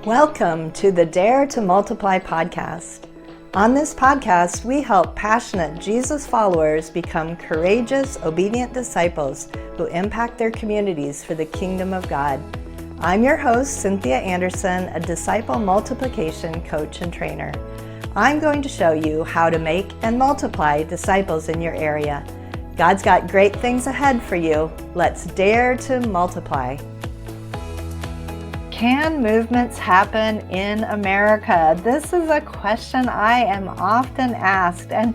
Welcome to the Dare to Multiply podcast. On this podcast, we help passionate Jesus followers become courageous, obedient disciples who impact their communities for the kingdom of God. I'm your host, Cynthia Anderson, a disciple multiplication coach and trainer. I'm going to show you how to make and multiply disciples in your area. God's got great things ahead for you. Let's dare to multiply. Can movements happen in America? This is a question I am often asked, and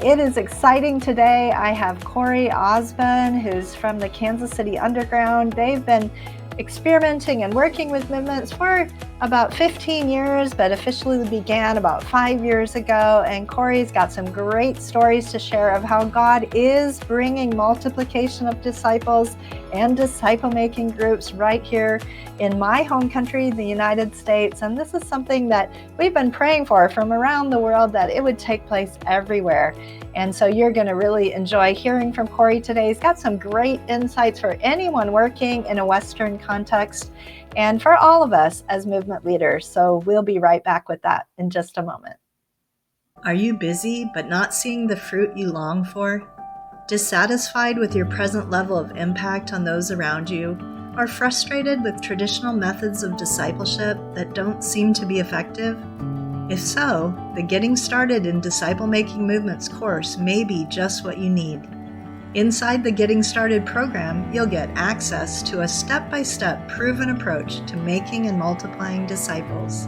it is exciting today. I have Cory Osbun, who's from the Kansas City Underground. They've been experimenting and working with movements for about 15 years, but officially began about 5 years ago. And Cory's got some great stories to share of how God is bringing multiplication of disciples and disciple-making groups right here in my home country, the United States. And this is something that we've been praying for from around the world, that it would take place everywhere. And so you're going to really enjoy hearing from Cory today. He's got some great insights for anyone working in a Western context and for all of us as movement leaders. So we'll be right back with that in just a moment. Are you busy but not seeing the fruit you long for? Dissatisfied with your present level of impact on those around you? Or frustrated with traditional methods of discipleship that don't seem to be effective? If so, the Getting Started in Disciple-Making Movements course may be just what you need. Inside the Getting Started program, you'll get access to a step-by-step proven approach to making and multiplying disciples.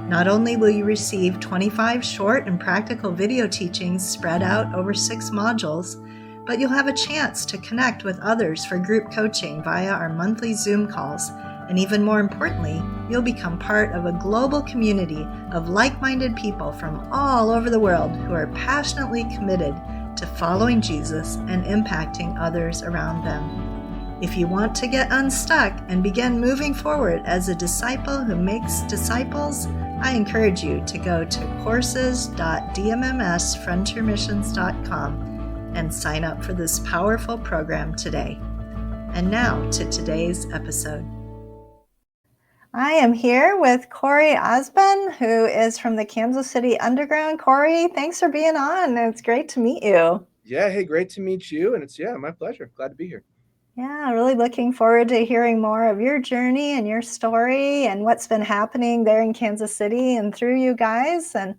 Not only will you receive 25 short and practical video teachings spread out over 6 modules, but you'll have a chance to connect with others for group coaching via our monthly Zoom calls. And even more importantly, you'll become part of a global community of like-minded people from all over the world who are passionately committed to following Jesus and impacting others around them. If you want to get unstuck and begin moving forward as a disciple who makes disciples, I encourage you to go to courses.dmmsfrontiermissions.com and sign up for this powerful program today. And now to today's episode. I am here with Cory Osbun, who is from the Kansas City Underground. Cory, thanks for being on. It's great to meet you. Yeah, hey, great to meet you. And it's, my pleasure. Glad to be here. Yeah, really looking forward to hearing more of your journey and your story and what's been happening there in Kansas City and through you guys. And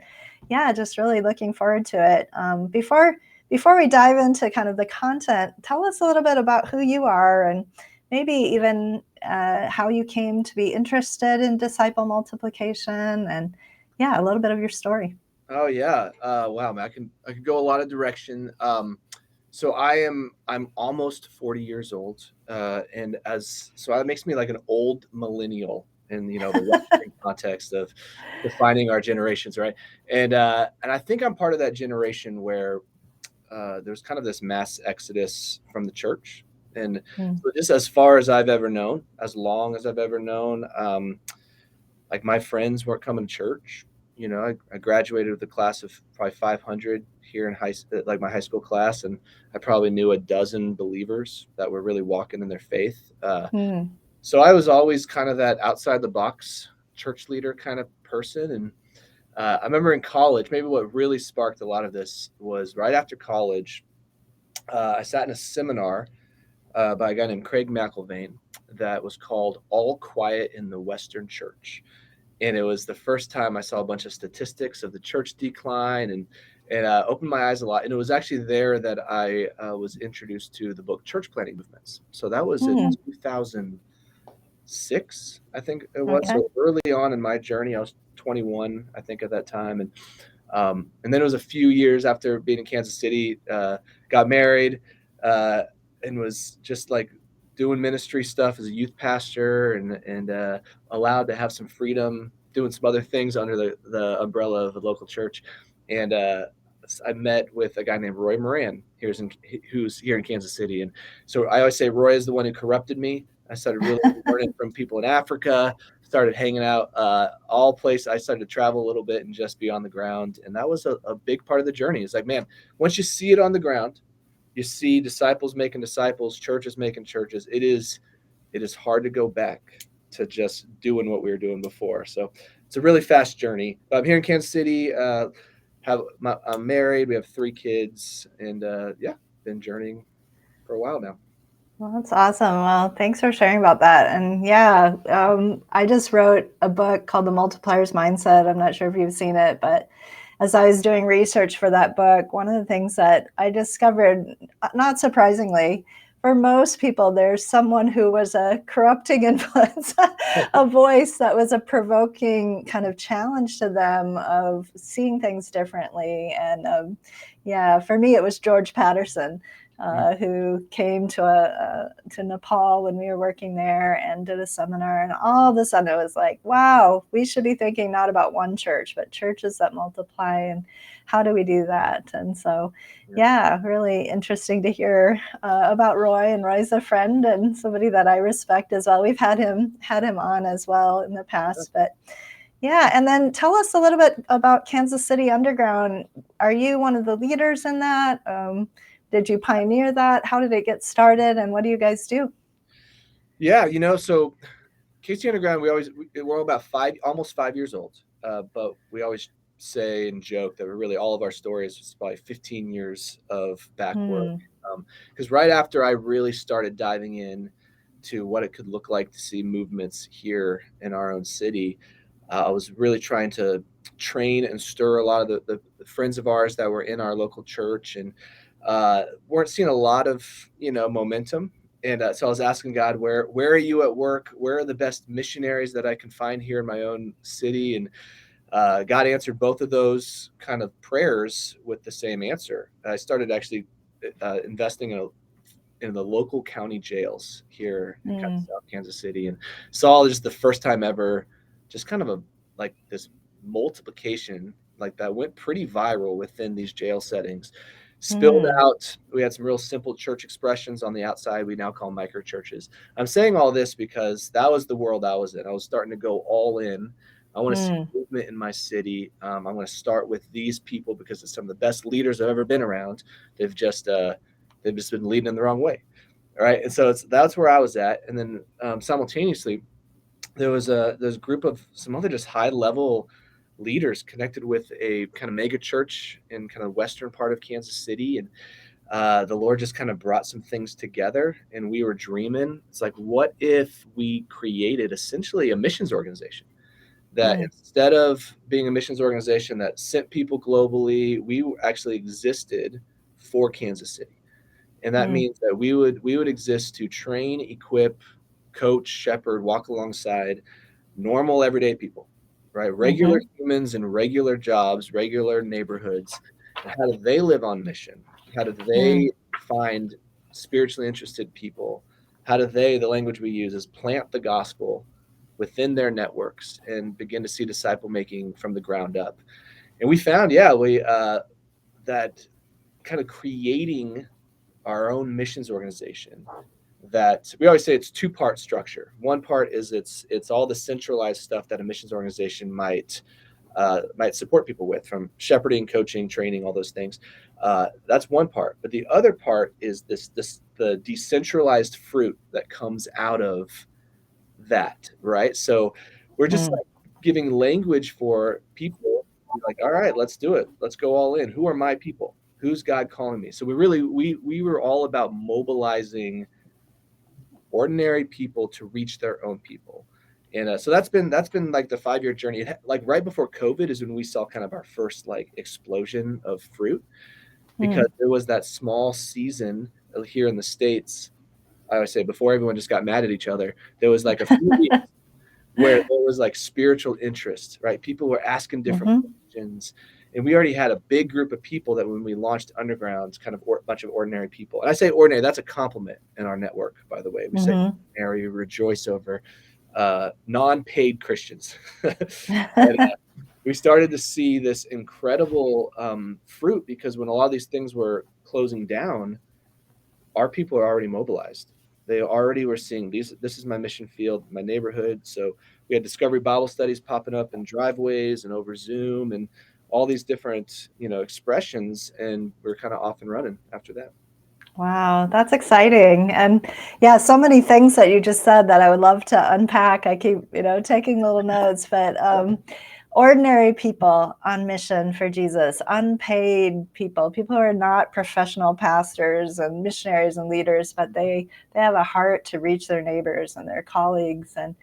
yeah, just really looking forward to it. Before we dive into kind of the content, tell us a little bit about who you are and maybe even how you came to be interested in disciple multiplication, and a little bit of your story. Oh yeah, wow, man, I could go a lot of direction. So I'm almost 40 years old, and so that makes me like an old millennial in the Western context of defining our generations, right? And I think I'm part of that generation where there's kind of this mass exodus from the church. And so just as far as I've ever known, as long as I've ever known, like my friends weren't coming to church. I graduated with a class of probably 500 here in my high school class, and I probably knew a dozen believers that were really walking in their faith. So I was always kind of that outside the box church leader kind of person. And I remember in college, maybe what really sparked a lot of this was right after college, I sat in a seminar by a guy named Craig McIlvaine that was called All Quiet in the Western Church. And it was the first time I saw a bunch of statistics of the church decline and opened my eyes a lot. And it was actually there that I was introduced to the book Church Planting Movements. So that was in 2006, I think it was. Okay. So early on in my journey, I was 21, I think, at that time. And then it was a few years after being in Kansas City, got married, and was just like doing ministry stuff as a youth pastor and allowed to have some freedom doing some other things under the umbrella of the local church. And I met with a guy named Roy Moran who's here in Kansas City. And so I always say Roy is the one who corrupted me. I started really learning from people in Africa, started hanging out all places. I started to travel a little bit and just be on the ground. And that was a big part of the journey. It's like, man, once you see it on the ground, you see disciples making disciples, churches making churches. It is hard to go back. to just doing what we were doing before. So it's a really fast journey. But I'm here in Kansas City. I'm married. We have 3 kids, and yeah, been journeying for a while now. Well, that's awesome. Well, thanks for sharing about that. And yeah, I just wrote a book called The Multiplier's Mindset. I'm not sure if you've seen it, but as I was doing research for that book, one of the things that I discovered, not surprisingly, for most people, there's someone who was a corrupting influence, a voice that was a provoking kind of challenge to them of seeing things differently. And yeah, for me, it was George Patterson. Who came to Nepal when we were working there and did a seminar, and all of a sudden it was like, wow, we should be thinking not about one church, but churches that multiply, and how do we do that? And so, yeah, really interesting to hear about Roy. And Roy's a friend and somebody that I respect as well. We've had him on as well in the past, but. Yeah, and then tell us a little bit about Kansas City Underground. Are you one of the leaders in that? Did you pioneer that? How did it get started, and what do you guys do? Yeah, so KC Underground, we're all about almost 5 years old, but we always say and joke that we're really all of our stories is probably 15 years of back work. Because right after I really started diving in to what it could look like to see movements here in our own city, I was really trying to train and stir a lot of the friends of ours that were in our local church, and weren't seeing a lot of momentum. And so I was asking God, where are you at work? Where are the best missionaries that I can find here in my own city? And God answered both of those kind of prayers with the same answer. I started actually investing in the local county jails here in kind of South Kansas City, and saw just the first time ever, just kind of like this multiplication like that went pretty viral within these jail settings. Spilled out. We had some real simple church expressions on the outside. We now call micro churches. I'm saying all this because that was the world I was in. I was starting to go all in. I want to see movement in my city. I'm going to start with these people because it's some of the best leaders I've ever been around. They've just been leading in the wrong way. All right. And so that's where I was at. And then simultaneously, there was a group of some other just high level leaders connected with a kind of mega church in kind of western part of Kansas City. And the Lord just kind of brought some things together, and we were dreaming. It's like, what if we created essentially a missions organization that instead of being a missions organization that sent people globally, we actually existed for Kansas City. And that means that we would exist to train, equip, coach, shepherd, walk alongside normal everyday people, right? Regular humans in regular jobs, regular neighborhoods. And how do they live on mission? How do they find spiritually interested people? How do they, the language we use is plant the gospel within their networks and begin to see disciple making from the ground up? And we found, that kind of creating our own missions organization, that we always say it's 2-part structure. One part is it's all the centralized stuff that a missions organization might support people with, from shepherding, coaching, training, all those things. That's one part. But the other part is the decentralized fruit that comes out of that, right? So we're just like giving language for people. Like, all right, let's do it. Let's go all in. Who are my people? Who's God calling me? So we were all about mobilizing ordinary people to reach their own people. And so that's been like the 5-year journey. Like right before COVID is when we saw kind of our first like explosion of fruit, because there was that small season here in the States. I would say, before everyone just got mad at each other, there was like a few weeks where there was like spiritual interest, right? People were asking different questions. And we already had a big group of people that when we launched Underground, kind of a bunch of ordinary people. And I say ordinary, that's a compliment in our network, by the way. We say ordinary, we rejoice over non-paid Christians. And we started to see this incredible fruit, because when a lot of these things were closing down, our people are already mobilized. They already were seeing this is my mission field, my neighborhood. So we had Discovery Bible studies popping up in driveways and over Zoom and all these different, expressions. And we're kind of off and running after that. Wow, that's exciting. And yeah, so many things that you just said that I would love to unpack. I keep, taking little notes, but ordinary people on mission for Jesus, unpaid people, people who are not professional pastors and missionaries and leaders, but they have a heart to reach their neighbors and their colleagues and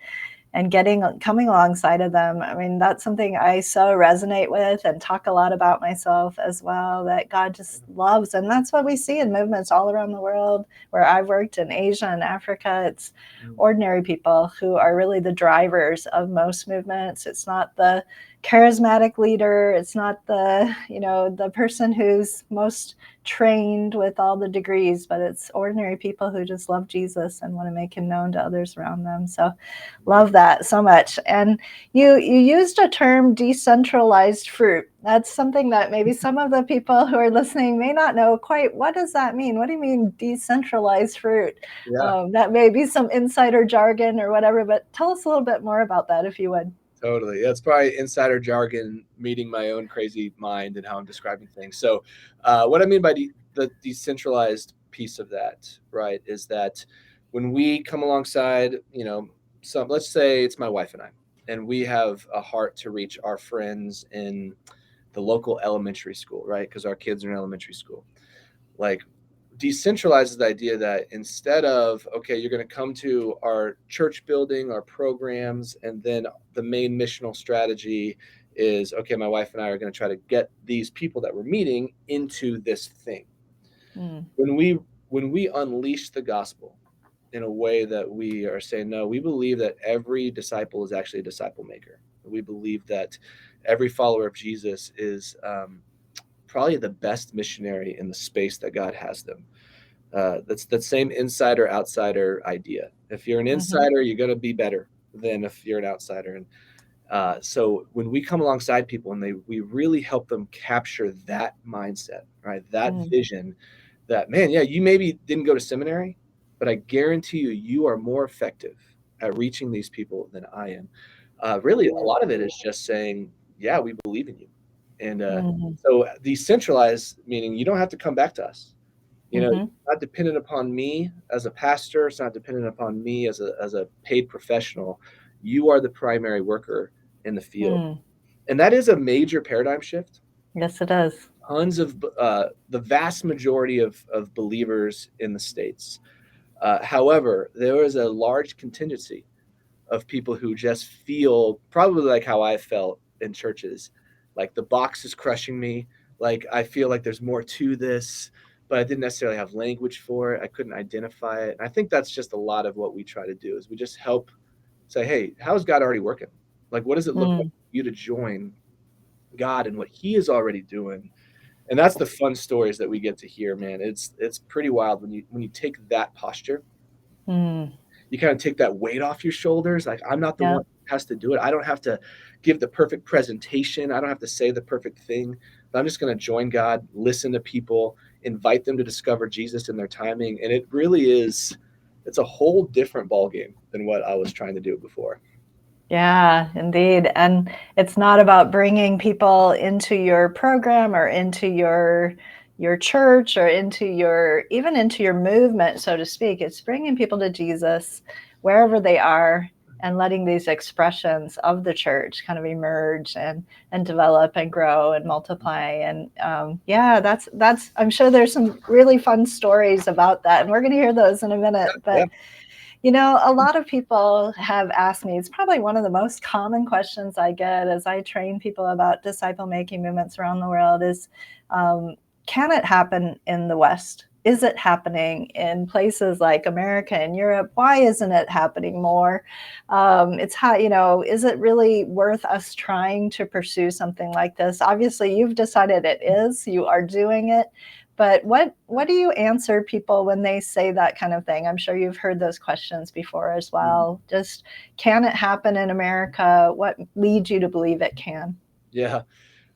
coming alongside of them. I mean, that's something I so resonate with and talk a lot about myself as well, that God just loves. And that's what we see in movements all around the world. Where I've worked in Asia and Africa, it's ordinary people who are really the drivers of most movements. It's not the charismatic leader, it's not the person who's most trained with all the degrees, but it's ordinary people who just love Jesus and want to make him known to others around them. So love that so much. And you used a term, decentralized fruit. That's something that maybe some of the people who are listening may not know quite. What does that mean? What do you mean decentralized fruit? Yeah. That may be some insider jargon or whatever, but tell us a little bit more about that if you would. Totally. That's probably insider jargon meeting my own crazy mind and how I'm describing things. So, what I mean by the decentralized piece of that, right, is that when we come alongside, let's say it's my wife and I, and we have a heart to reach our friends in the local elementary school, right? Because our kids are in elementary school. Like, decentralizes the idea that instead of, okay, you're going to come to our church building, our programs, and then the main missional strategy is, okay, my wife and I are going to try to get these people that we're meeting into this thing. Mm. When we unleash the gospel in a way that we are saying, no, we believe that every disciple is actually a disciple maker. We believe that every follower of Jesus is probably the best missionary in the space that God has them. That's that same insider outsider idea. If you're an Mm-hmm. insider, you're going to be better than if you're an outsider. And so when we come alongside people and we really help them capture that mindset, right? That Mm. vision that, man, yeah, you maybe didn't go to seminary, but I guarantee you, you are more effective at reaching these people than I am. Really, a lot of it is just saying, yeah, we believe in you. And Mm-hmm. so decentralized, meaning you don't have to come back to us. Mm-hmm. It's not dependent upon me as a pastor. It's not dependent upon me as a paid professional. You are the primary worker in the field, Mm. and that is a major paradigm shift. Yes, it is. Tons of the vast majority of believers in the states. However, there is a large contingency of people who just feel probably like how I felt in churches, like the box is crushing me. Like I feel like there's more to this, but I didn't necessarily have language for it. I couldn't identify it. And I think that's just a lot of what we try to do is we just help say, hey, how's God already working? Like, what does it look like Mm. for you to join God and what He is already doing? And that's the fun stories that we get to hear, man. It's pretty wild when you take that posture, Mm. you kind of take that weight off your shoulders. Like, I'm not the Yeah. one who has to do it. I don't have to give the perfect presentation. I don't have to say the perfect thing. But I'm just going to join God, listen to people, invite them to discover Jesus in their timing. And it really is, it's a whole different ballgame than what I was trying to do before. Yeah, indeed. And it's not about bringing people into your program or into your church or into your even into your movement, so to speak. It's bringing people to Jesus wherever they are and letting these expressions of the church kind of emerge and develop and grow and multiply. And yeah, that's I'm sure there's some really fun stories about that, and we're going to hear those in a minute. Yeah. But a lot of people have asked me, it's probably one of the most common questions I get as I train people about disciple making movements around the world is, can it happen in the West? Is it happening in places like America and Europe? Why isn't it happening more? It's how, is it really worth us trying to pursue something like this? Obviously, you've decided it is, you are doing it. But what do you answer people when they say that kind of thing? I'm sure you've heard those questions before as well. Just, can it happen in America? What leads you to believe it can? Yeah.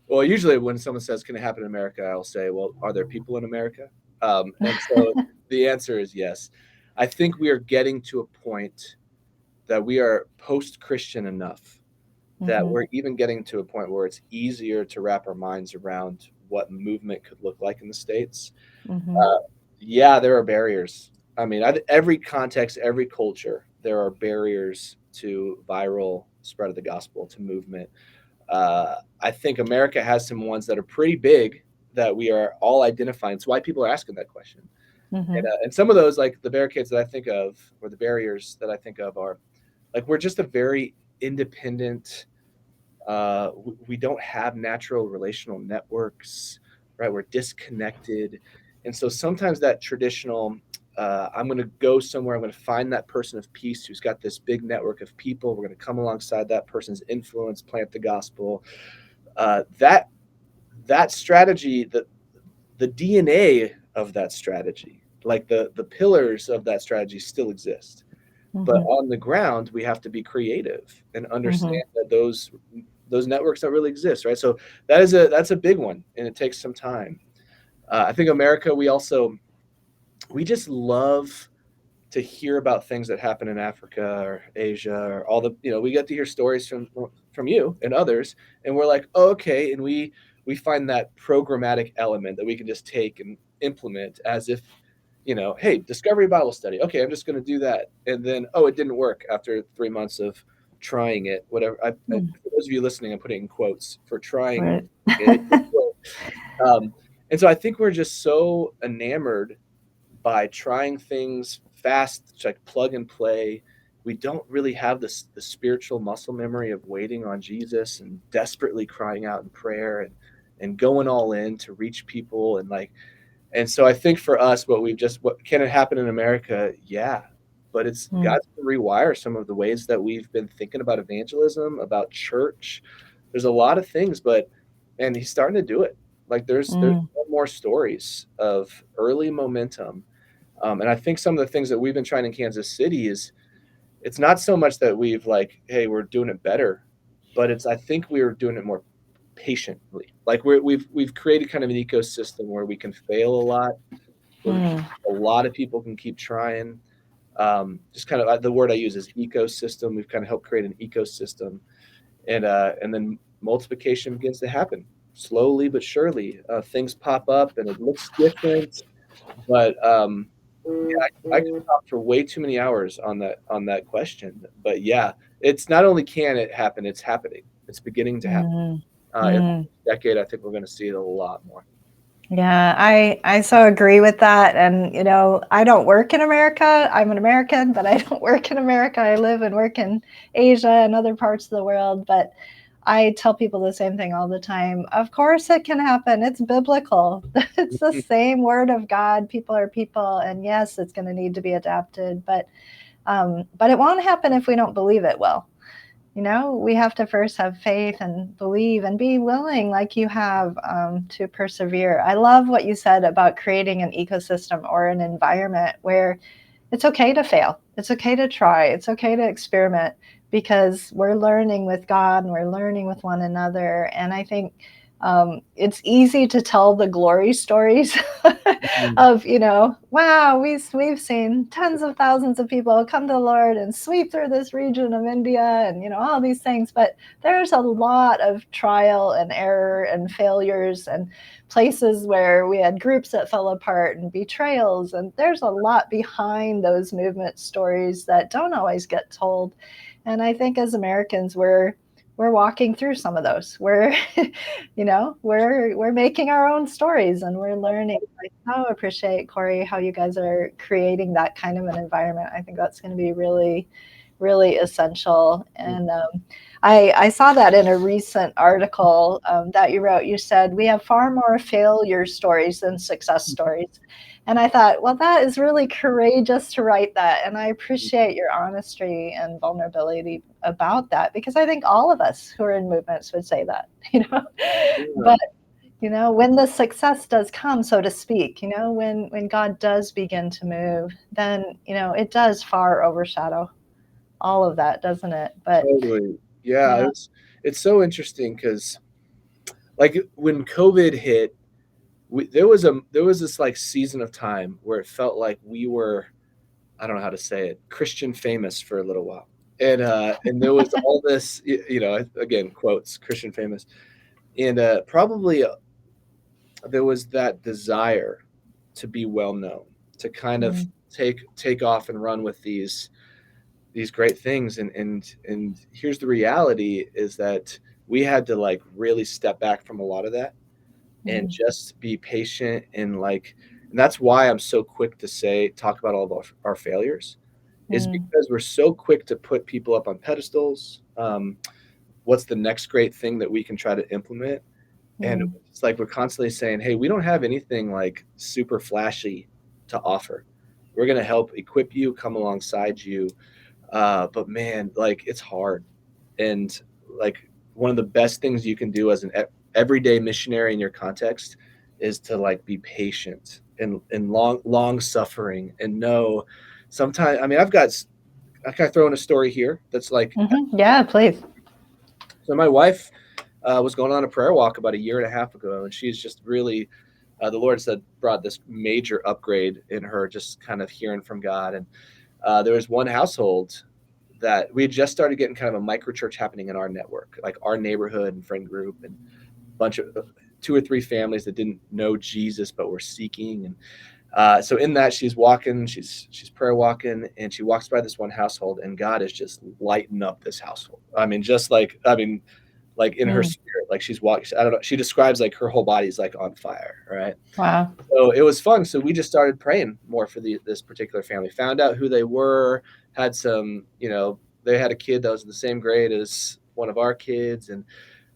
Well, usually when someone says, can it happen in America? I'll say, well, are there people in America? And so the answer is yes. I think we are getting to a point that we are post-Christian enough that Mm-hmm. we're even getting to a point where it's easier to wrap our minds around what movement could look like in the States. Mm-hmm. Uh, Yeah, there are barriers. I mean, every context, every culture, there are barriers to viral spread of the gospel, to movement. I think America has some ones that are pretty big that we are all identifying. It's why people are asking that question. Hmm. And some of those, like the barricades that I think of, or the barriers that I think of, are like we're just a very independent. We don't have natural relational networks, right? We're disconnected, and so sometimes that traditional. I'm going to go somewhere. I'm going to find that person of peace who's got this big network of people. We're going to come alongside that person's influence, plant the gospel. That strategy, the DNA of that strategy, like the pillars of that strategy, still exist. But Hmm. on the ground, we have to be creative and Hmm. understand that those networks don't really exist, right? So that's a big one, and it takes some time. I think America, we just love to hear about things that happen in Africa or Asia or all the we get to hear stories from you and others, and we're like, oh, okay, and we find that programmatic element that we can just take and implement as if hey, Discovery Bible Study, okay, I'm just going to do that, and then oh, it didn't work after 3 months of trying it, whatever. For those of you listening, I'm putting in quotes for trying Right. it. um, and so I think we're just so enamored by trying things fast, like plug and play. We don't really have the spiritual muscle memory of waiting on Jesus and desperately crying out in prayer and going all in to reach people and so I think for us, what can it happen in America? Yeah, but it's Mm, God's to rewire some of the ways that we've been thinking about evangelism, about church. There's a lot of things, and He's starting to do it. Like there's mm, more stories of early momentum, and I think some of the things that we've been trying in Kansas City is it's not so much that we've like, hey, we're doing it better, but it's I think we're doing it more patiently. Like we've created kind of an ecosystem where we can fail a lot, where mm, a lot of people can keep trying. Just kind of the word I use is ecosystem. We've kind of helped create an ecosystem, and then multiplication begins to happen slowly but surely. Things pop up and it looks different, but I could talk for way too many hours on that question. But yeah, it's not only can it happen, it's happening. It's beginning to happen. mm, In mm. the decade, I think we're going to see it a lot more. Yeah, I so agree with that. And I don't work in America. I'm an American, but I don't work in America. I live and work in Asia and other parts of the world. But I tell people the same thing all the time. Of course, it can happen. It's biblical. It's the same word of God. People are people, and yes, it's going to need to be adapted. But it won't happen if we don't believe it will. We have to first have faith and believe and be willing, like you have, to persevere. I love what you said about creating an ecosystem or an environment where it's okay to fail. It's okay to try. It's okay to experiment because we're learning with God and we're learning with one another. And I think it's easy to tell the glory stories Mhm. of, wow, we've seen tens of thousands of people come to the Lord and sweep through this region of India and, all these things. But there's a lot of trial and error and failures and places where we had groups that fell apart and betrayals. And there's a lot behind those movement stories that don't always get told. And I think as Americans, we're walking through some of those. We're making our own stories and we're learning. I so appreciate, Cory, how you guys are creating that kind of an environment. I think that's going to be really, really essential. And I saw that in a recent article that you wrote. You said we have far more failure stories than success stories. And I thought, well, that is really courageous to write that. And I appreciate your honesty and vulnerability about that because I think all of us who are in movements would say that, Yeah, But when the success does come, so to speak, when God does begin to move, then it does far overshadow all of that, doesn't it? But totally. Yeah, yeah. it's so interesting because like when COVID hit, there was this like season of time where it felt like we were, I don't know how to say it, Christian famous for a little while. And there was all this, again, quotes, Christian famous. And probably there was that desire to be well known. to kind of Mm, take off and run with these great things. And here's the reality is that we had to like really step back from a lot of that and mm, just be patient and that's why I'm so quick to say talk about all of our failures is mm, because we're so quick to put people up on pedestals. What's the next great thing that we can try to implement? And mm, it's like we're constantly saying, hey, we don't have anything like super flashy to offer. We're going to help equip you, come alongside you. But man, like it's hard. And like one of the best things you can do as an everyday missionary in your context is to like be patient and long suffering and know sometimes, I mean, I kind of throw in a story here that's like, yeah, please. so my wife was going on a prayer walk about a year and a half ago, and she's just really, the Lord said, brought this major upgrade in her, just kind of hearing from God. And there was one household that we had just started getting kind of a micro church happening in our network, like our neighborhood and friend group, and a bunch of 2 or 3 families that didn't know Jesus but were seeking. And so in that, she's walking, she's prayer walking, and she walks by this one household, and God is just lighting up this household. I mean, just like I mean, like in her Mm, spirit, like she's walking. I don't know. She describes like her whole body's like on fire. Right. wow. So it was fun. So we just started praying more for this particular family. Found out who they were. Had some, they had a kid that was in the same grade as one of our kids, and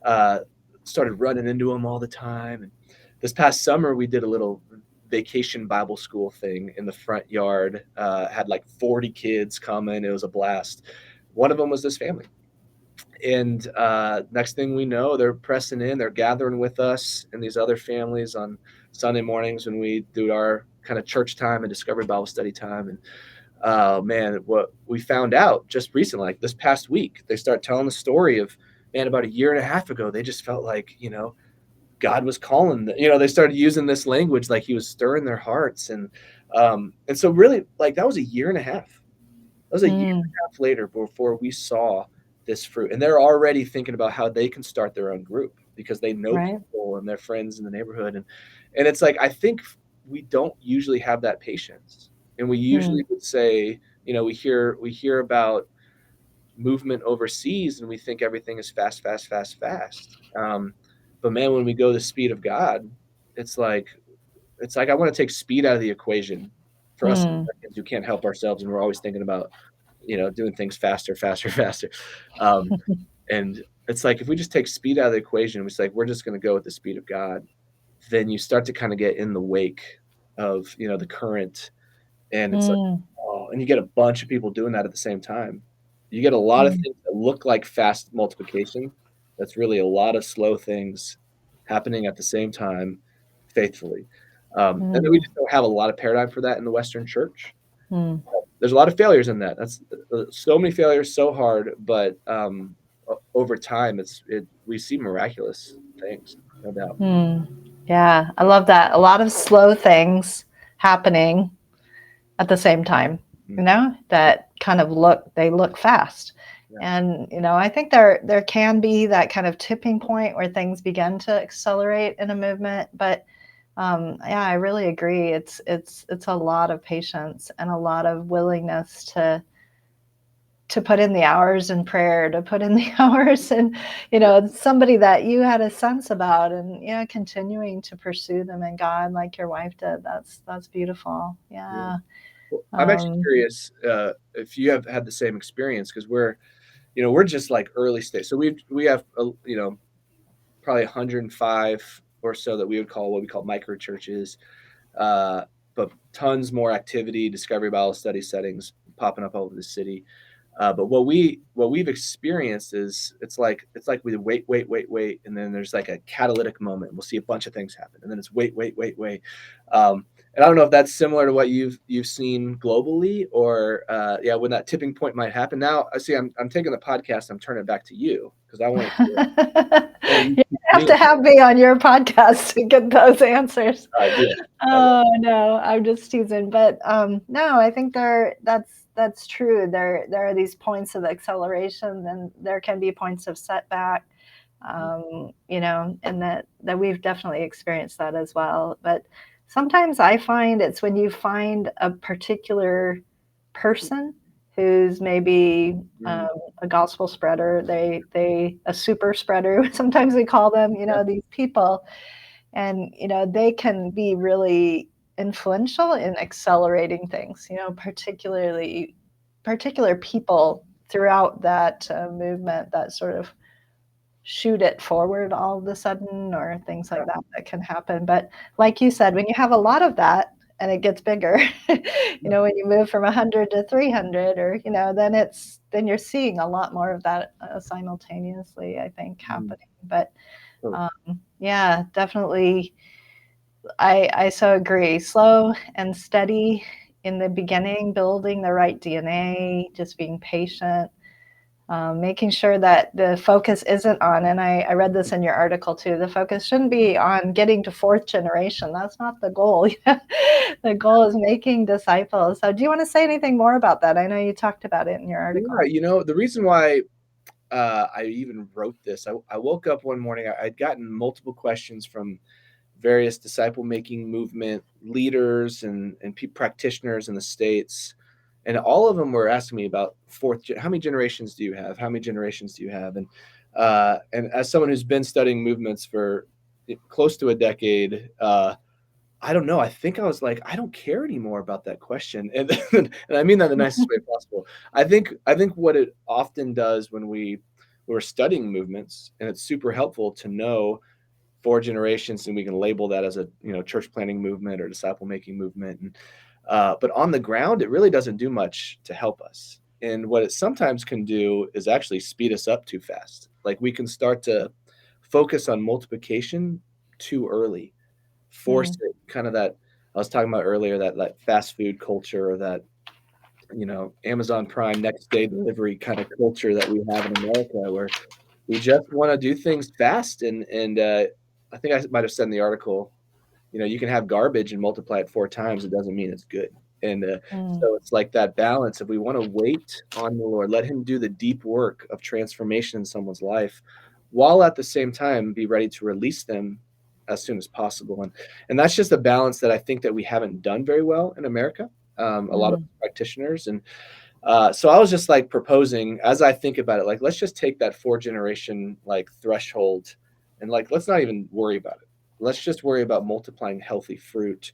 uh, started running into him all the time. And this past summer, we did a little vacation Bible school thing in the front yard. Had like 40 kids coming. It was a blast. One of them was this family. And next thing we know, they're pressing in, they're gathering with us and these other families on Sunday mornings when we do our kind of church time and discovery Bible study time. And man, what we found out just recently, like this past week, they start telling the story of, man, about a year and a half ago, they just felt like, God was calling them. They started using this language like he was stirring their hearts. And so really like that was a year and a half. That was a year Mm, and a half later before we saw this fruit. And they're already thinking about how they can start their own group because they know right. people and their friends in the neighborhood. And it's like I think we don't usually have that patience. And we usually Mm, would say, we hear about movement overseas and we think everything is fast, fast, fast, fast. But man, when we go the speed of God, it's like I want to take speed out of the equation for us mm, Americans who can't help ourselves and we're always thinking about doing things faster, faster, faster. Um, and it's like if we just take speed out of the equation, it's like we're just going to go with the speed of God. Then you start to kind of get in the wake of the current, and it's like mm, oh, and you get a bunch of people doing that at the same time. You get a lot of mm, things that look like fast multiplication. That's really a lot of slow things happening at the same time, faithfully. And then we mm, just don't have a lot of paradigm for that in the Western church. mm, There's a lot of failures in that. That's so many failures, so hard, but over time, we see miraculous things, no doubt. mm. Yeah, I love that. A lot of slow things happening at the same time, Mm, that kind of look fast. yeah, And, I think there can be that kind of tipping point where things begin to accelerate in a movement. But yeah, I really agree. It's a lot of patience and a lot of willingness to put in the hours in prayer, to put in the hours and, yeah, somebody that you had a sense about and, continuing to pursue them in God like your wife did. That's beautiful. yeah. Yeah. Well, I'm actually Um, curious if you have had the same experience because we're just like early stage. So we have probably 105 or so that we would call what we call micro churches, uh, but tons more activity, discovery Bible study settings popping up all over the city. But what we've experienced is it's like we wait, wait, wait, wait, and then there's like a catalytic moment. We'll see a bunch of things happen, and then it's wait, wait, wait, wait. And I don't know if that's similar to what you've seen globally, or yeah, when that tipping point might happen. Now, I see I'm taking the podcast. I'm turning it back to you because I want to. I want you you to have me. to have me on your podcast to get those answers. I do. I will. Oh no, I'm just teasing. But no, I think that's true. There are these points of acceleration, and there can be points of setback. And that we've definitely experienced that as well. But sometimes I find it's when you find a particular person who's maybe Mm, a gospel spreader, they a super spreader. Sometimes we call them, yeah. these people, and they can be really influential in accelerating things. Particular people throughout that movement that sort of shoot it forward all of a sudden, or things like that can happen. But like you said, when you have a lot of that and it gets bigger, Yeah. when you move from 100 to 300, or then you're seeing a lot more of that simultaneously, I think, Mm, happening. But totally. yeah, definitely, I so agree. Slow and steady in the beginning, building the right DNA, just being patient, making sure that the focus isn't on, and I read this in your article too, the focus shouldn't be on getting to fourth generation. That's not the goal. The goal is making disciples. So do you want to say anything more about that? I know you talked about it in your article. Yeah, the reason why I even wrote this, I woke up one morning, I'd gotten multiple questions from various disciple making movement leaders and practitioners in the States. And all of them were asking me about how many generations do you have? How many generations do you have? And as someone who's been studying movements for close to a decade, I don't know. I think I was like, I don't care anymore about that question, and I mean that in the nicest way possible. I think what it often does when we're studying movements, and it's super helpful to know four generations, and we can label that as a church planting movement or disciple making movement. And but on the ground, it really doesn't do much to help us. And what it sometimes can do is actually speed us up too fast. Like we can start to focus on multiplication too early, force Mm, it, kind of that I was talking about earlier, that fast food culture, or that Amazon Prime next day delivery kind of culture that we have in America, where we just want to do things fast. And I think I might have said in the article, you can have garbage and multiply it 4 times. It doesn't mean it's good. And mm, so it's like that balance. If we want to wait on the Lord, let Him do the deep work of transformation in someone's life, while at the same time be ready to release them as soon as possible. And that's just a balance that I think that we haven't done very well in America. A lot of mm, practitioners. And so I was just like proposing, as I think about it, like let's just take that 4 generation like threshold, and like let's not even worry about it. Let's just worry about multiplying healthy fruit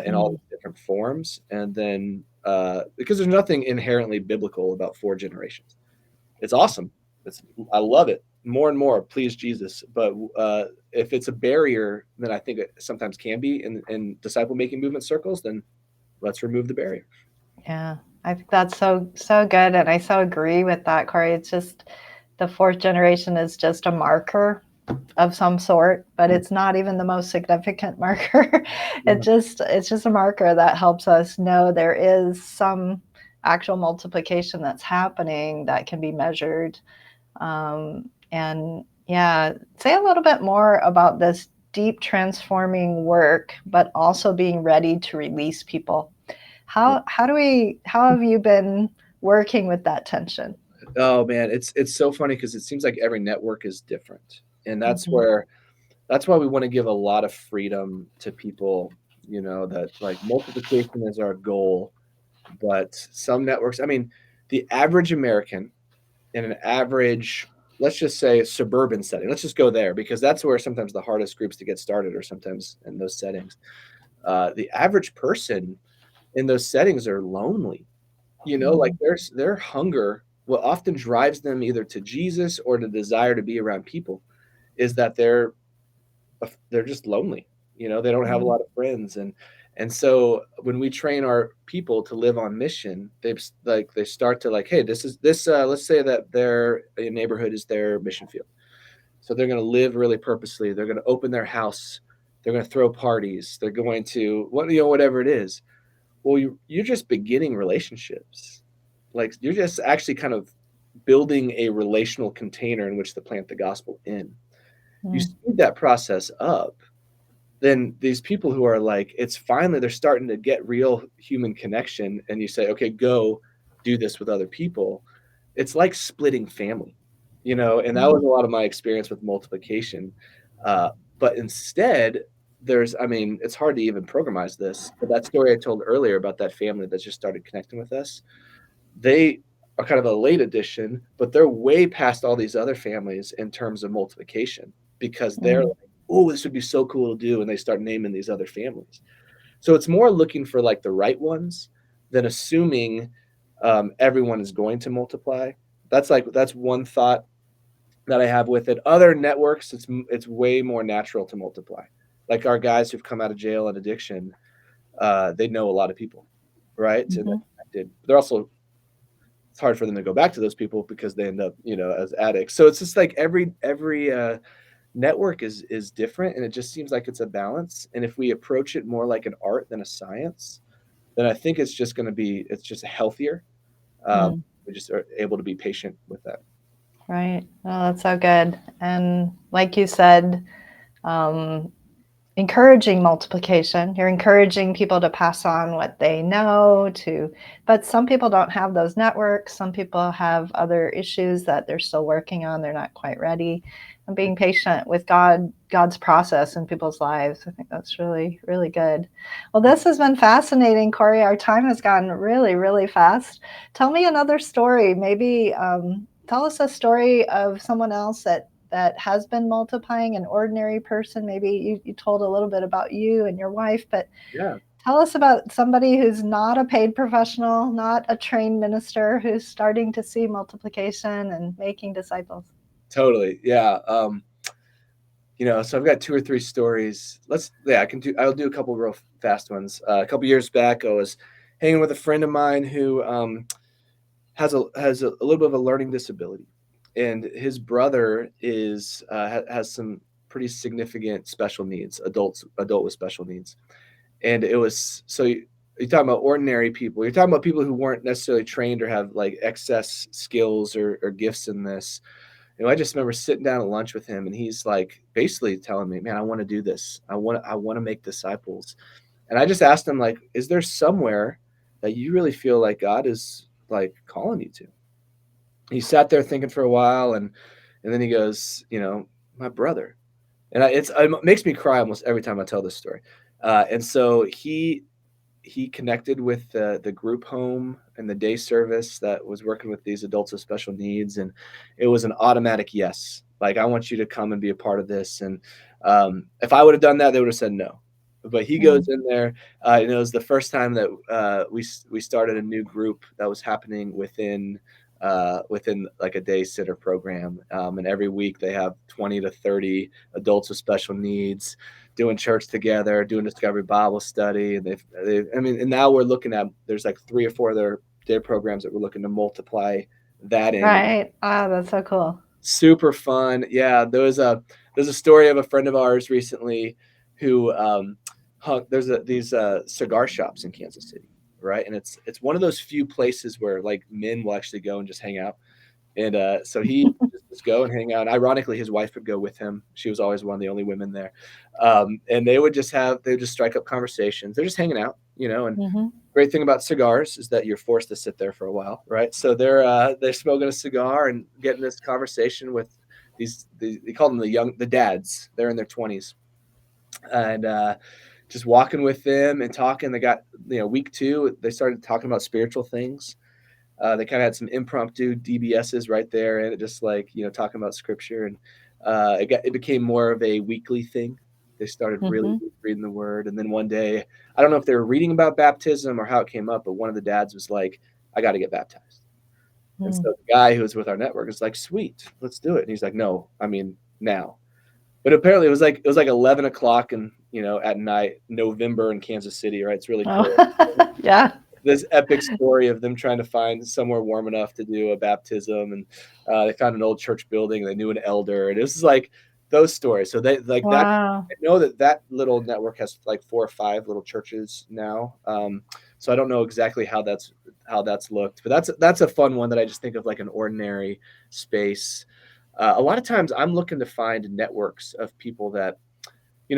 in all mm. its different forms, and then because there's nothing inherently biblical about 4 generations. It's awesome. I love it more and more. Please Jesus, but if it's a barrier, then I think it sometimes can be in disciple making movement circles. Then let's remove the barrier. Yeah, I think that's so good, and I so agree with that, Corey. It's just the fourth generation is just a marker of some sort, but it's not even the most significant marker. Yeah. It's just a marker that helps us know there is some actual multiplication that's happening that can be measured. And yeah, say a little bit more about this deep transforming work, but also being ready to release people. How have you been working with that tension? Oh man, it's so funny because it seems like every network is different. And Mm-hmm. that's why we want to give a lot of freedom to people, that like multiplication is our goal. But some networks, I mean, the average American in an average, let's just say suburban setting, let's just go there because that's where sometimes the hardest groups to get started are sometimes in those settings. The average person in those settings are lonely. Like Mm-hmm. their hunger, what often drives them either to Jesus or the desire to be around people, is that they're just lonely. They don't have a lot of friends. And so when we train our people to live on mission, they start to like, hey, this let's say that their neighborhood is their mission field. So they're going to live really purposely. They're going to open their house. They're going to throw parties. They're going to whatever it is. Well, you're just beginning relationships. Like you're just actually kind of building a relational container in which to plant the gospel in. You Mm-hmm. speed that process up, then these people who are like, it's finally they're starting to get real human connection, and you say, okay, go do this with other people. It's like splitting family, and that was a lot of my experience with multiplication. But instead, I mean, it's hard to even programize this, but that story I told earlier about that family that just started connecting with us, they are kind of a late addition, but they're way past all these other families in terms of multiplication because they're Mm, like, oh, this would be so cool to do. And they start naming these other families. So it's more looking for like the right ones than assuming everyone is going to multiply. That's one thought that I have with it. Other networks, it's way more natural to multiply. Like our guys who've come out of jail and addiction, they know a lot of people, right? And mhm, they're also, it's hard for them to go back to those people because they end up, as addicts. So it's just like every network is different, and it just seems like it's a balance. And if we approach it more like an art than a science, then I think it's just healthier. Um, mm. we just are able to be patient with that. Right. Oh, that's so good. And like you said, um, encouraging multiplication. You're encouraging people to pass on what they know to, but some people don't have those networks. Some people have other issues that they're still working on. They're not quite ready. And being patient with God's process in people's lives. I think that's really, really good. Well, this has been fascinating, Cory. Our time has gone really, really fast. Tell me another story. Maybe tell us a story of someone else that has been multiplying, an ordinary person. Maybe you told a little bit about you and your wife, but Yeah, tell us about somebody who's not a paid professional, not a trained minister, who's starting to see multiplication and making disciples. totally. Yeah. So I've got two or three stories. I'll do a couple real fast ones. A couple years back, I was hanging with a friend of mine who has a little bit of a learning disability, and his brother has some pretty significant special needs, adult with special needs. And it was so you're talking about ordinary people. You're talking about people who weren't necessarily trained or have like excess skills or gifts in this. I just remember sitting down at lunch with him, and he's like basically telling me, "Man, I want to do this. I want to make disciples." And I just asked him, like, "Is there somewhere that you really feel like God is like calling you to?" He sat there thinking for a while, and then he goes, "My brother." And it makes me cry almost every time I tell this story. And so he connected with the group home and the day service that was working with these adults with special needs, and it was an automatic yes. Like, I want you to come and be a part of this. And if I would have done that, they would have said no. But he goes Mm, in there. It was the first time that we started a new group that was happening within like a day sitter program, and every week they have 20 to 30 adults with special needs doing church together, doing discovery Bible study. And and now we're looking at, there's like 3 or 4 other day programs that we're looking to multiply that in. right. Ah, that's so cool. Super fun. Yeah, there's a story of a friend of ours recently who these cigar shops in Kansas City, right? And it's one of those few places where like men will actually go and just hang out. And so he just go and hang out. And ironically, his wife would go with him. She was always one of the only women there. And they would just strike up conversations. They're just hanging out, and Hmm. great thing about cigars is that you're forced to sit there for a while, right? So they're smoking a cigar and getting this conversation with they call them the dads. They're in their 20s, and just walking with them and talking. They got week 2 they started talking about spiritual things. They kind of had some impromptu DBSs right there, and it just like talking about scripture, and it became more of a weekly thing. They started really Hmm. reading the word, and then one day, I don't know if they were reading about baptism or how it came up, but one of the dads was like, "I got to get baptized," and so Mm. the guy who was with our network is like, "Sweet, let's do it," and he's like, "No, I mean now." But apparently, it was like 11 o'clock and at night, November in Kansas City, right? It's really Oh, cold. yeah. This epic story of them trying to find somewhere warm enough to do a baptism, and they found an old church building, and they knew an elder, and it was like those stories. So they like that. Wow. I know that little network has like 4 or 5 little churches now. So I don't know exactly how that's looked, but that's a fun one that I just think of like an ordinary space. A lot of times I'm looking to find networks of people that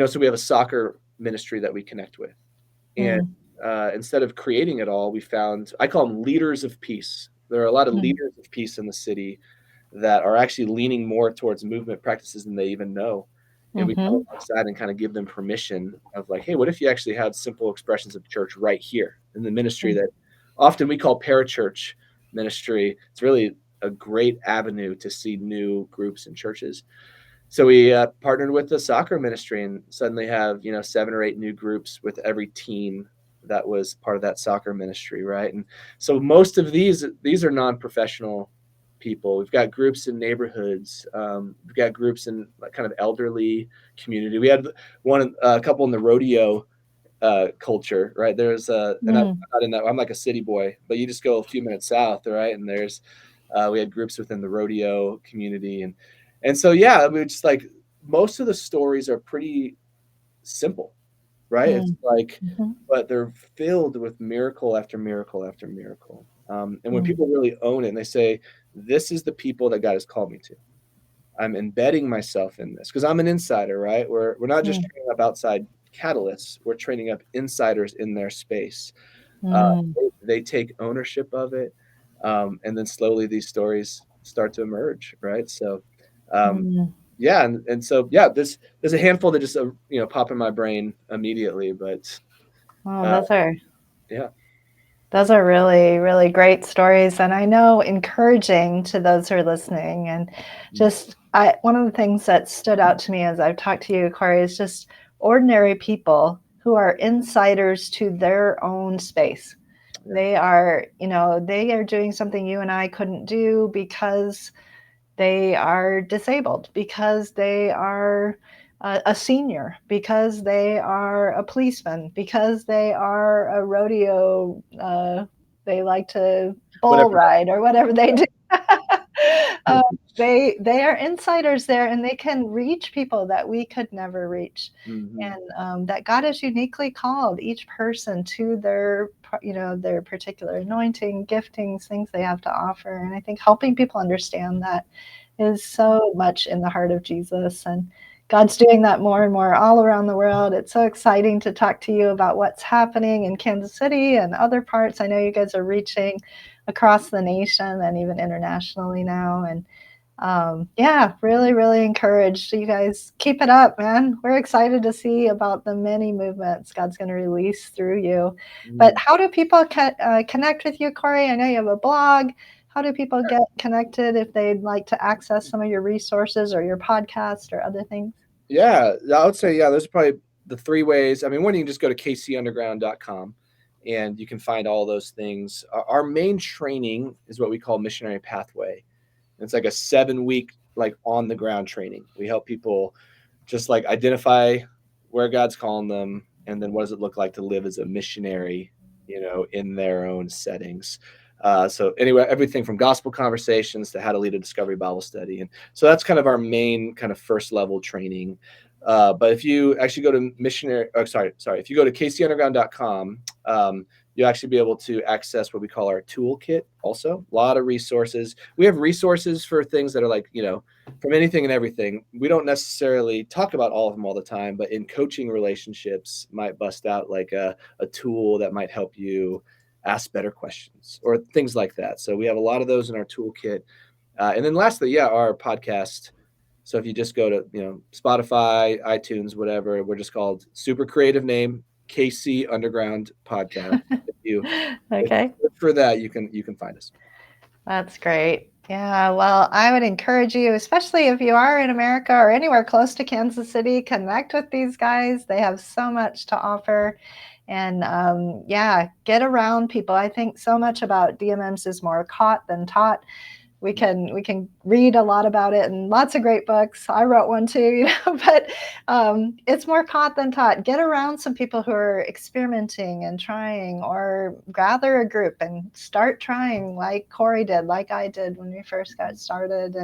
so we have a soccer ministry that we connect with, and Mm, instead of creating it all, I call them leaders of peace. There are a lot of mm, leaders of peace in the city that are actually leaning more towards movement practices than they even know. and we come Mhm. alongside and kind of give them permission of like, hey, what if you actually had simple expressions of church right here in the ministry Mm. that often we call parachurch ministry. It's really a great avenue to see new groups and churches. So we partnered with the soccer ministry and suddenly have 7 or 8 new groups with every team that was part of that soccer ministry, right? And so most of these are non-professional people. We've got groups in neighborhoods. We've got groups in like kind of elderly community. We had a couple in the rodeo culture, right? There's and I'm Mm. not in that. I'm like a city boy, but you just go a few minutes south, right? And there's we had groups within the rodeo community, and so yeah, we just like most of the stories are pretty simple, right? It's Mm. like, Mhm. but they're filled with miracle after miracle after miracle. And when Mm. people really own it and they say, "This is the people that God has called me to," I'm embedding myself in this because I'm an insider, right? We're not just Mm. training up outside catalysts; we're training up insiders in their space. Uh, Mm. they take ownership of it, and then slowly these stories start to emerge, right? So, um, Mm. yeah, and so yeah, there's a handful that just pop in my brain immediately, but Well, uh, yeah, those are really, really great stories, and I know encouraging to those who are listening. And mm, just one of the things that stood out to me as I've talked to you, Cory, is just ordinary people who are insiders to their own space. yeah. They are doing something you and I couldn't do because they are disabled, because they are a senior, because they are a policeman, because they are a rodeo, they like to bull Whatever. ride or whatever they do. uh, they are insiders there, and they can reach people that we could never reach. Hmm. And that God has uniquely called each person to their particular anointing, giftings, things they have to offer. And I think helping people understand that is so much in the heart of Jesus. And God's doing that more and more all around the world. It's so exciting to talk to you about what's happening in Kansas City and other parts. I know you guys are reaching across the nation and even internationally now. And yeah, really, really encouraged. You guys keep it up, man. We're excited to see about the many movements God's going to release through you. But Mm. how do people connect with you, Cory? I know you have a blog. How do people get connected if they'd like to access some of your resources or your podcast or other things? Yeah, I would say, yeah, those are probably the 3 ways. I mean, one, you can just go to kcunderground.com and you can find all those things. Our main training is what we call Missionary Pathway. It's like a 7-week, like on the ground training. We help people just like identify where God's calling them, and then what does it look like to live as a missionary, in their own settings. So anyway, everything from gospel conversations to how to lead a discovery Bible study, and so that's kind of our main kind of first level training. But if you actually go to if you go to kcunderground.com, you'll actually be able to access what we call our toolkit. Also, a lot of resources. We have resources for things that are like from anything and everything. We don't necessarily talk about all of them all the time, but in coaching relationships might bust out like a tool that might help you ask better questions or things like that. So we have a lot of those in our toolkit. And then lastly, yeah, our podcast. So if you just go to, Spotify, iTunes, whatever, we're just called super creative name, KC Underground Podcast. If you Okay. look for that, you can find us. That's great. Yeah, well, I would encourage you, especially if you are in America or anywhere close to Kansas City, connect with these guys. They have so much to offer. And yeah, get around people. I think so much about DMMs is more caught than taught. We can read a lot about it and lots of great books. I wrote one too, but it's more caught than taught. Get around some people who are experimenting and trying, or gather a group and start trying like Cory did, like I did when we first got started.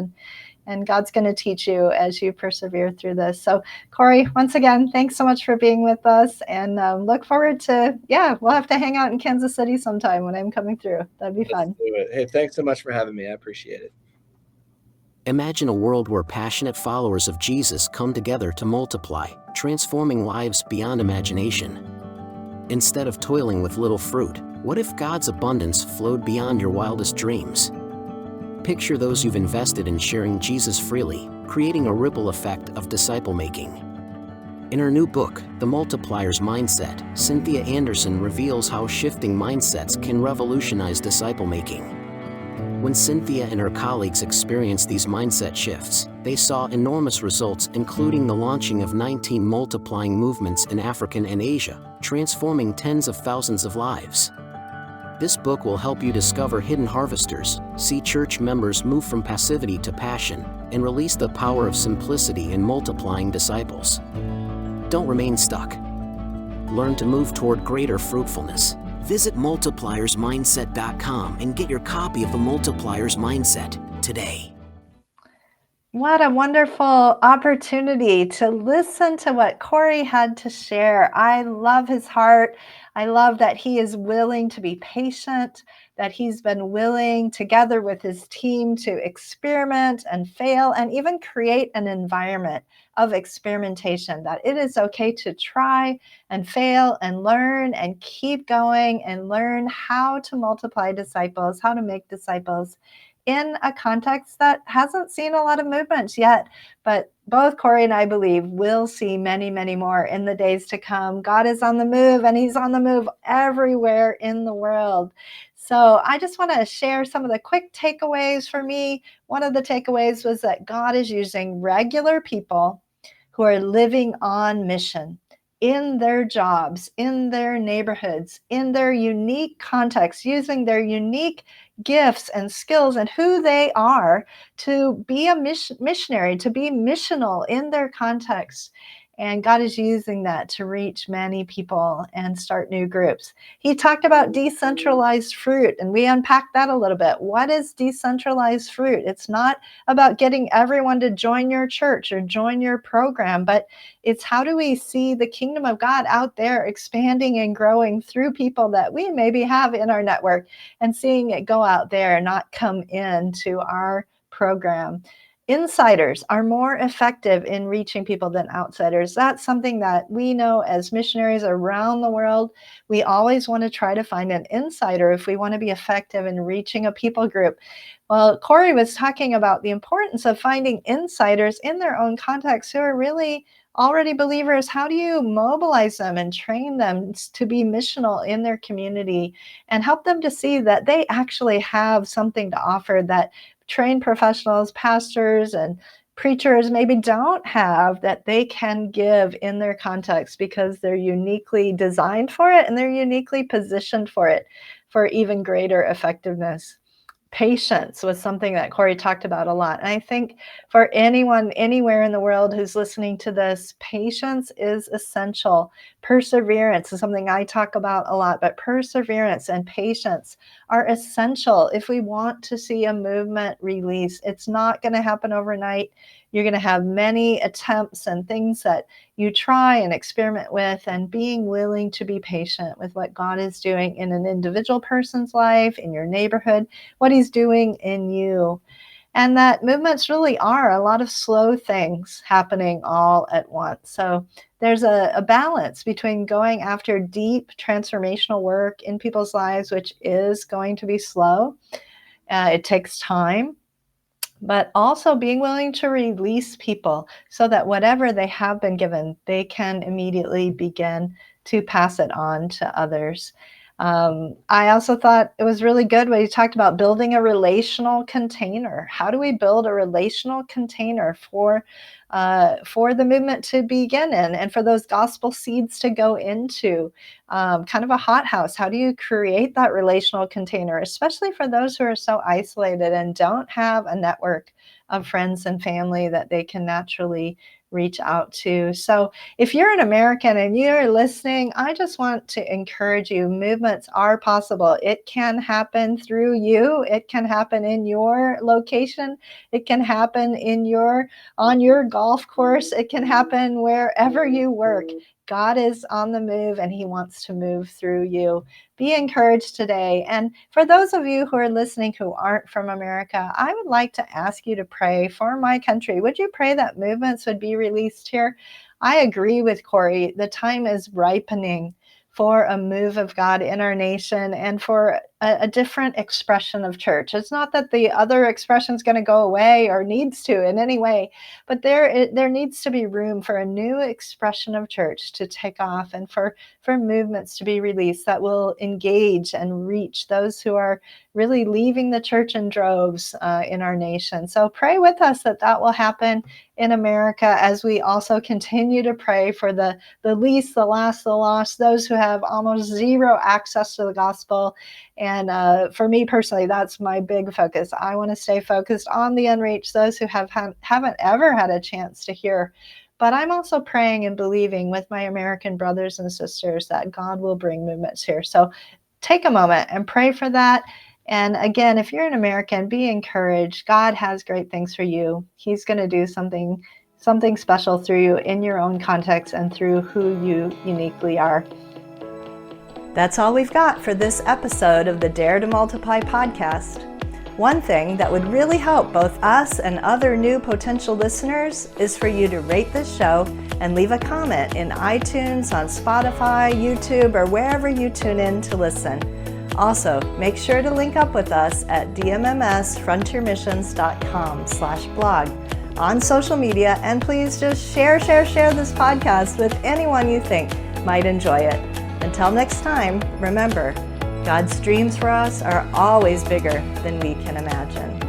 And God's going to teach you as you persevere through this. So, Cory, once again, thanks so much for being with us, and look forward to, yeah, we'll have to hang out in Kansas City sometime when I'm coming through. That'd be Let's fun. do it. Hey, thanks so much for having me. I appreciate it. Imagine a world where passionate followers of Jesus come together to multiply, transforming lives beyond imagination. Instead of toiling with little fruit, what if God's abundance flowed beyond your wildest dreams? Picture those you've invested in sharing Jesus freely, creating a ripple effect of disciple making. In her new book, The Multiplier's Mindset, Cynthia Anderson reveals how shifting mindsets can revolutionize disciple making. When Cynthia and her colleagues experienced these mindset shifts, they saw enormous results, including the launching of 19 multiplying movements in Africa and Asia, transforming tens of thousands of lives. This book will help you discover hidden harvesters, see church members move from passivity to passion, and release the power of simplicity in multiplying disciples. Don't remain stuck. Learn to move toward greater fruitfulness. Visit multipliersmindset.com and get your copy of The Multiplier's Mindset today. What a wonderful opportunity to listen to what Cory had to share. I love his heart. I love that he is willing to be patient, that he's been willing, together with his team, to experiment and fail and even create an environment of experimentation, that it is okay to try and fail and learn and keep going and learn how to multiply disciples, how to make disciples in a context that hasn't seen a lot of movements yet. But both Cory and I believe we'll see many, many more in the days to come. God is on the move, and he's on the move everywhere in the world. So I just want to share some of the quick takeaways for me. One of the takeaways was that God is using regular people who are living on mission in their jobs, in their neighborhoods, in their unique context, using their unique gifts and skills and who they are to be a missionary, to be missional in their context. And God is using that to reach many people and start new groups. He talked about decentralized fruit, and we unpacked that a little bit. What is decentralized fruit? It's not about getting everyone to join your church or join your program, but it's how do we see the kingdom of God out there expanding and growing through people that we maybe have in our network, and seeing it go out there and not come into our program. Insiders are more effective in reaching people than outsiders. That's something that we know as missionaries around the world. We always want to try to find an insider if we want to be effective in reaching a people group. Well, Cory was talking about the importance of finding insiders in their own context who are really already believers. How do you mobilize them and train them to be missional in their community and help them to see that they actually have something to offer that trained professionals, pastors, and preachers maybe don't have, that they can give in their context because they're uniquely designed for it and they're uniquely positioned for it for even greater effectiveness. Patience was something that Cory talked about a lot. And I think for anyone anywhere in the world who's listening to this, patience is essential. Perseverance is something I talk about a lot, but perseverance and patience are essential if we want to see a movement release. It's not going to happen overnight. You're going to have many attempts and things that you try and experiment with, and being willing to be patient with what God is doing in an individual person's life, in your neighborhood, what he's doing in you. And that movements really are a lot of slow things happening all at once. So there's a balance between going after deep transformational work in people's lives, which is going to be slow. It takes time. But also being willing to release people so that whatever they have been given, they can immediately begin to pass it on to others. I also thought it was really good when you talked about building a relational container. How do we build a relational container for the movement to begin in, and for those gospel seeds to go into, kind of a hothouse? How do you create that relational container, especially for those who are so isolated and don't have a network of friends and family that they can naturally reach out to? So if you're an American and you're listening, I just want to encourage you. Movements are possible. It can happen through you. It can happen in your location. It can happen on your golf course. It can happen wherever you work. God is on the move, and he wants to move through you. Be encouraged today. And for those of you who are listening who aren't from America, I would like to ask you to pray for my country. Would you pray that movements would be released here? I agree with Cory. The time is ripening for a move of God in our nation, and for a different expression of church. It's not that the other expression is going to go away or needs to in any way, but there needs to be room for a new expression of church to take off, and for movements to be released that will engage and reach those who are really leaving the church in droves in our nation. So pray with us that will happen in America, as we also continue to pray for the least, the last, the lost, those who have almost zero access to the gospel. And for me personally, that's my big focus. I want to stay focused on the unreached, those who haven't ever had a chance to hear. But I'm also praying and believing with my American brothers and sisters that God will bring movements here. So take a moment and pray for that. And again, if you're an American, be encouraged. God has great things for you. He's going to do something special through you in your own context and through who you uniquely are. That's all we've got for this episode of the Dare to Multiply podcast. One thing that would really help both us and other new potential listeners is for you to rate this show and leave a comment in iTunes, on Spotify, YouTube, or wherever you tune in to listen. Also, make sure to link up with us at dmmsfrontiermissions.com/blog on social media, and please just share this podcast with anyone you think might enjoy it. Until next time, remember, God's dreams for us are always bigger than we can imagine.